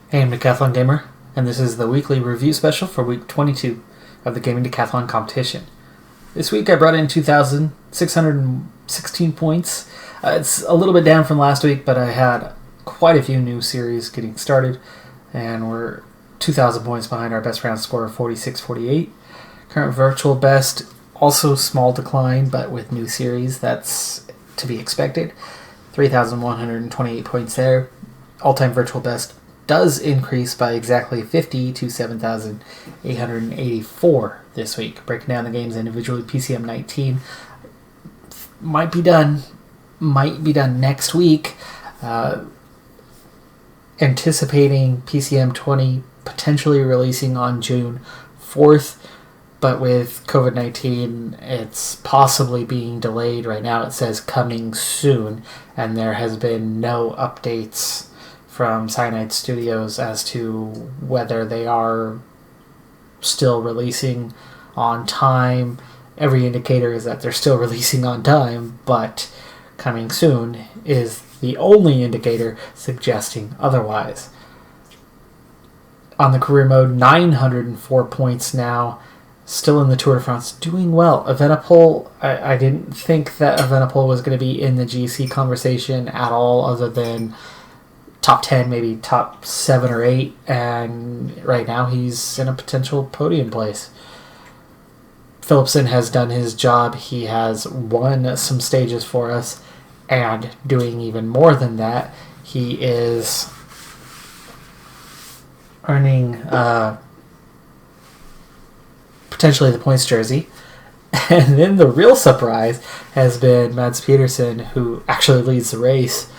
Hey, I'm Decathlon Gamer, and this is the weekly review special for week 22 of the Gaming Decathlon competition. This week I brought in 2,616 points. It's a little bit down from last week, but I had quite a few new series getting started, and we're 2,000 points behind our best round score of 46.48. Current virtual best, also small decline, but with new series, that's to be expected. 3,128 points there. All-time virtual best does increase by exactly 50 to 7,884 this week. Breaking down the games individually, PCM 19 might be done next week. Anticipating PCM 20 potentially releasing on June 4th, but with COVID-19, it's possibly being delayed. Right now it says coming soon, and there has been no updates from Cyanide Studios as to whether they are still releasing on time. Every indicator is that they're still releasing on time, but coming soon is the only indicator suggesting otherwise. On the career mode, 904 points now, still in the Tour de France, doing well. Evenepoel, I didn't think that Evenepoel was going to be in the GC conversation at all, other than top 10, maybe top 7 or 8, and right now he's in a potential podium place. Philipsen has done his job. He has won some stages for us, and doing even more than that, he is earning potentially the points jersey. And then the real surprise has been Mads Pedersen, who actually leads the race.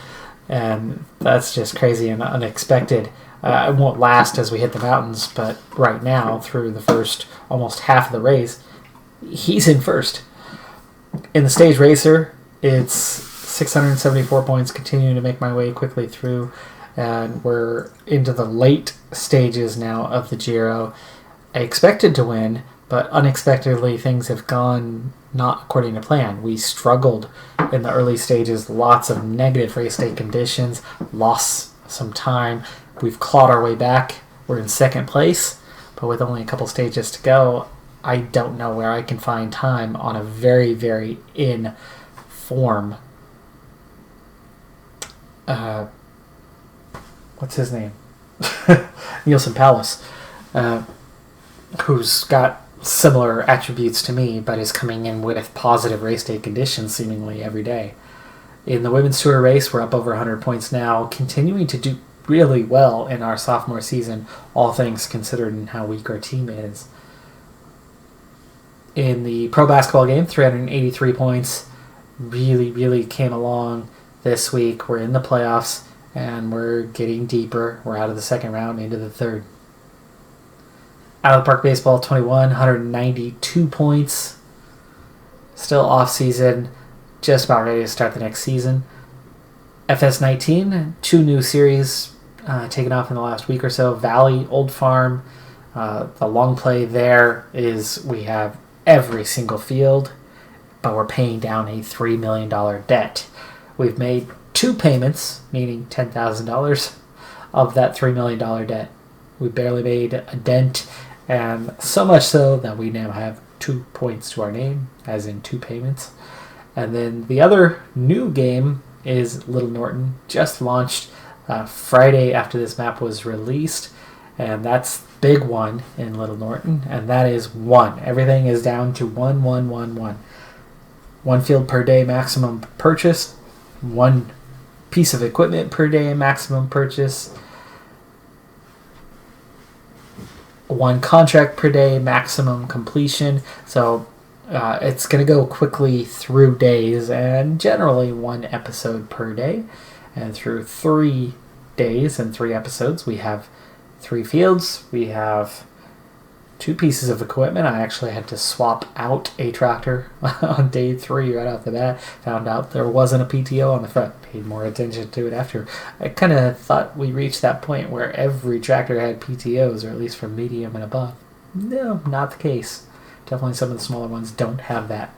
And that's just crazy and unexpected. It won't last as we hit the mountains, but right now, through the first almost half of the race, he's in first. In the stage racer, it's 674 points, continuing to make my way quickly through, and we're into the late stages now of the Giro. I expected to win, but unexpectedly things have gone not according to plan. We struggled in the early stages, lots of negative race day conditions, lost some time. We've clawed our way back. We're in second place, but with only a couple stages to go, I don't know where I can find time on a very, very in form. What's his name? Nielsen Palace, who's got similar attributes to me, but is coming in with positive race day conditions seemingly every day. In the Women's Tour race, we're up over 100 points now, continuing to do really well in our sophomore season, all things considered and how weak our team is. In the pro basketball game, 383 points, really came along this week. We're in the playoffs, and we're getting deeper. We're out of the second round into the third. Out of the Park Baseball 21, 192 points. Still off season, just about ready to start the next season. FS 19, 2 new series taken off in the last week or so. Valley, Old Farm. The long play there is we have every single field, but we're paying down a $3 million debt. We've made 2 payments, meaning $10,000 of that $3 million debt. We barely made a dent, and so much so that we now have 2 points to our name, as in 2 payments. And then the other new game is Little Norton, just launched Friday after this map was released, and that's the big one in Little Norton, and that is 1. Everything is down to 1, 1, 1, 1. 1 field per day maximum purchase, 1 piece of equipment per day maximum purchase, 1 contract per day maximum completion. So it's going to go quickly through days, and generally 1 episode per day. And through 3 days and 3 episodes, we have 3 fields. We have 2 pieces of equipment. I actually had to swap out a tractor on day 3 right off the bat. Found out there wasn't a PTO on the front. Paid more attention to it after. I kind of thought we reached that point where every tractor had PTOs, or at least for medium and above. No, not the case. Definitely some of the smaller ones don't have that.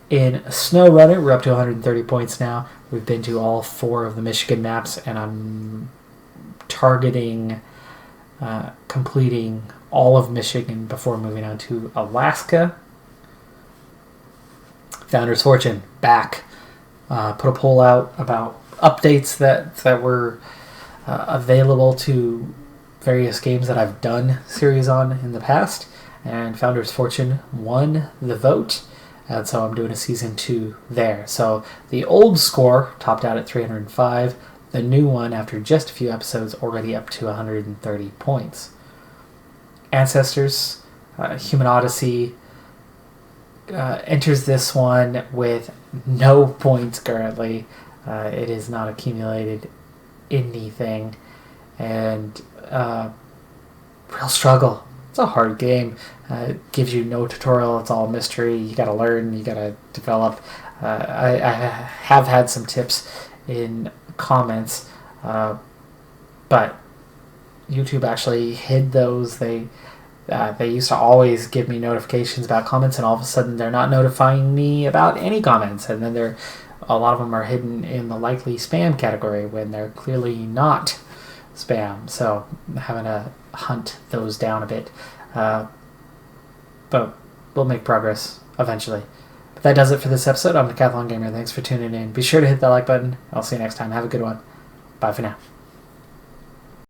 In Snow Runner, we're up to 130 points now. We've been to all 4 of the Michigan maps, and I'm targeting completing all of Michigan before moving on to Alaska. Founder's Fortune, back. Put a poll out about updates that were available to various games that I've done series on in the past, and Founder's Fortune won the vote, and so I'm doing a season 2 there. So the old score topped out at 305, the new one, after just a few episodes, already up to 130 points. Ancestors, Human Odyssey, enters this one with no points currently. It is not accumulated anything, and real struggle. It's a hard game. It gives you no tutorial. It's all mystery. You gotta learn. You gotta develop. I have had some tips in comments, but YouTube actually hid those. They used to always give me notifications about comments, and all of a sudden they're not notifying me about any comments, and then a lot of them are hidden in the likely spam category when they're clearly not spam. So I'm having to hunt those down a bit, but we'll make progress eventually. But that does it for this episode. I'm Decathlon Gamer. Thanks for tuning in. Be sure to hit that like button. I'll see you next time. Have a good one. Bye for now.